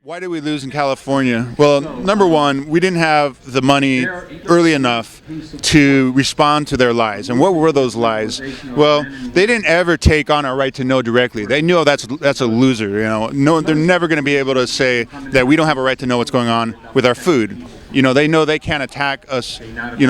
Why did we lose in California? Well, number one, we didn't have the money early enough to respond to their lies. And what were those lies? Well, they didn't ever take on our right to know directly. They knew that's a loser. No, they're never going to be able to say that we don't have a right to know what's going on with our food. They know they can't attack us,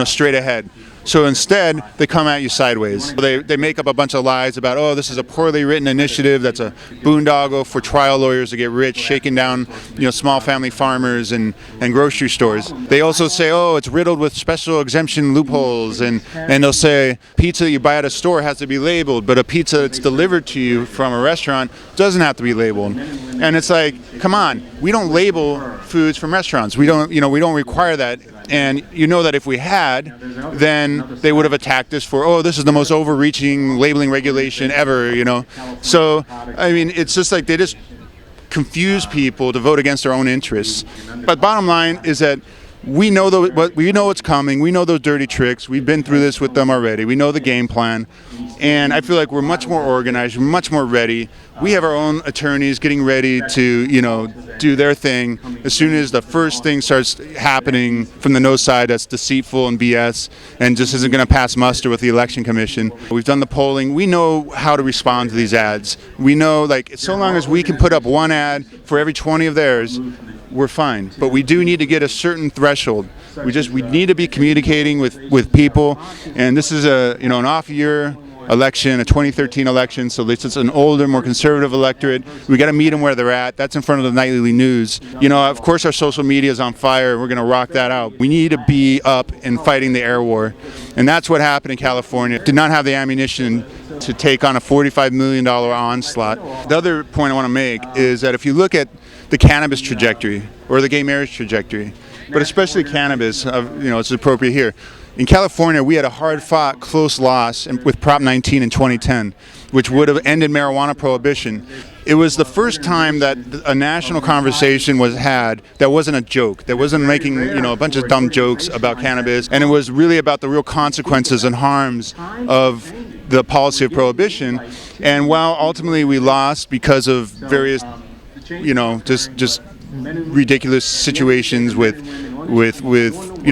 straight ahead. So instead, they come at you sideways. They make up a bunch of lies about, oh, this is a poorly written initiative that's a boondoggle for trial lawyers to get rich, shaking down, small family farmers and grocery stores. They also say, oh, it's riddled with special exemption loopholes, and they'll say pizza that you buy at a store has to be labeled, but a pizza that's delivered to you from a restaurant doesn't have to be labeled. And it's like, come on, we don't label foods from restaurants. We don't require that. And that if we had, then they would have attacked us for, oh, this is the most overreaching labeling regulation ever, So, it's just like they just confuse people to vote against their own interests. But bottom line is that we know what's coming. We know those dirty tricks. We've been through this with them already. We know the game plan. And I feel like we're much more organized, much more ready. We have our own attorneys getting ready to, do their thing as soon as the first thing starts happening from the no side that's deceitful and BS and just isn't going to pass muster with the Election Commission. We've done the polling. We know how to respond to these ads. We know, so long as we can put up one ad for every 20 of theirs, we're fine. But we do need to get a certain threshold. We need to be communicating with people, and this is an off year election, a 2013 election, so this is an older, more conservative electorate. We got to meet them where they're at. That's in front of the nightly news. Of course our social media is on fire. We're going to rock that out. We need to be up and fighting the air war, and that's what happened in California. Did not have the ammunition to take on a $45 million onslaught. The other point I want to make is that if you look at the cannabis trajectory or the gay marriage trajectory, but especially cannabis, it's appropriate here. In California, we had a hard-fought, close loss with Prop 19 in 2010, which would have ended marijuana prohibition. It was the first time that a national conversation was had that wasn't a joke, that wasn't making a bunch of dumb jokes about cannabis, and it was really about the real consequences and harms of the policy of prohibition. And while ultimately we lost because of various, just ridiculous situations with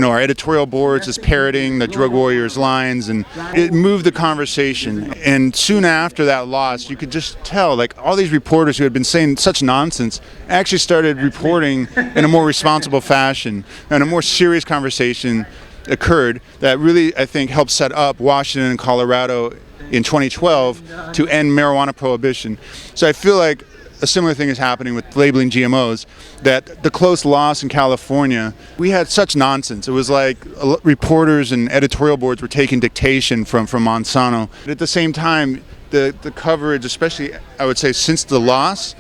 our editorial boards just parroting the drug warriors lines, and it moved the conversation. And soon after that loss, you could just tell, all these reporters who had been saying such nonsense actually started reporting in a more responsible fashion, and a more serious conversation occurred that really, I think, helped set up Washington and Colorado in 2012 to end marijuana prohibition. So I feel like a similar thing is happening with labeling GMOs, that the close loss in California, we had such nonsense. It was like reporters and editorial boards were taking dictation from Monsanto. But at the same time, the coverage, especially I would say since the loss,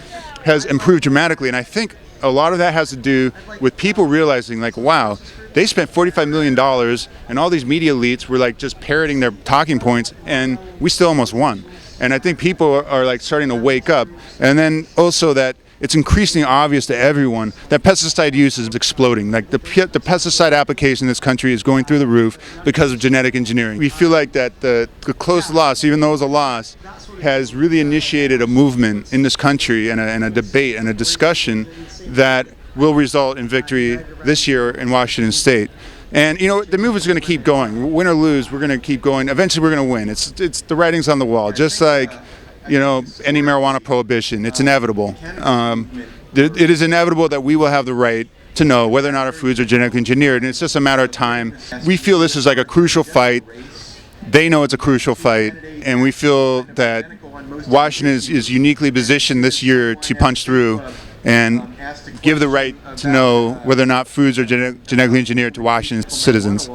has improved dramatically. And I think a lot of that has to do with people realizing, wow, they spent $45 million and all these media elites were just parroting their talking points, and we still almost won. And I think people are starting to wake up. And then also that it's increasingly obvious to everyone that pesticide use is exploding. The pesticide application in this country is going through the roof because of genetic engineering. We feel like that the close loss, even though it was a loss, has really initiated a movement in this country and a debate and a discussion that will result in victory this year in Washington State. And the movement's going to keep going. Win or lose, we're going to keep going. Eventually, we're going to win. It's the writing's on the wall. Just like any marijuana prohibition, it's inevitable. It is inevitable that we will have the right to know whether or not our foods are genetically engineered, and it's just a matter of time. We feel this is a crucial fight. They know it's a crucial fight, and we feel that Washington is uniquely positioned this year to punch through and give the right to know whether or not foods are genetically engineered to Washington citizens.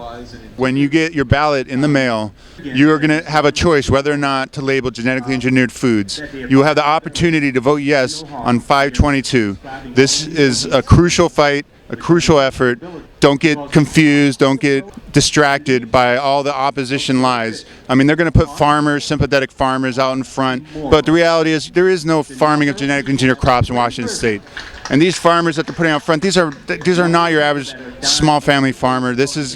When you get your ballot in the mail, you're going to have a choice whether or not to label genetically engineered foods. You will have the opportunity to vote yes on 522. This is a crucial fight, a crucial effort. Don't get confused, don't get distracted by all the opposition lies. They're going to put farmers, sympathetic farmers out in front, but the reality is there is no farming of genetically engineered crops in Washington State. And these farmers that they're putting out front, these are not your average small family farmer. This is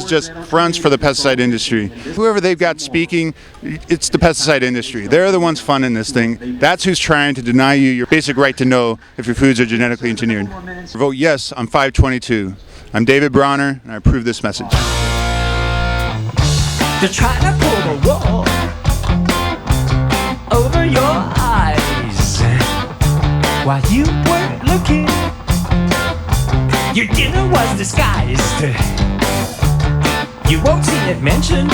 just fronts for the pesticide industry. Whoever they've got speaking, it's the pesticide industry. They're the ones funding this thing. That's who's trying to deny you your basic right to know if your foods are genetically engineered. Vote yes on 522. I'm David Bronner, and I approve this message. They're trying to pull the wool over your eyes while you weren't looking. Your dinner was disguised. You won't see it mentioned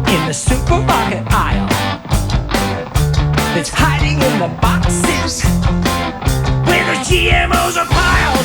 in the supermarket aisle. It's hiding in the boxes where the GMOs are piled.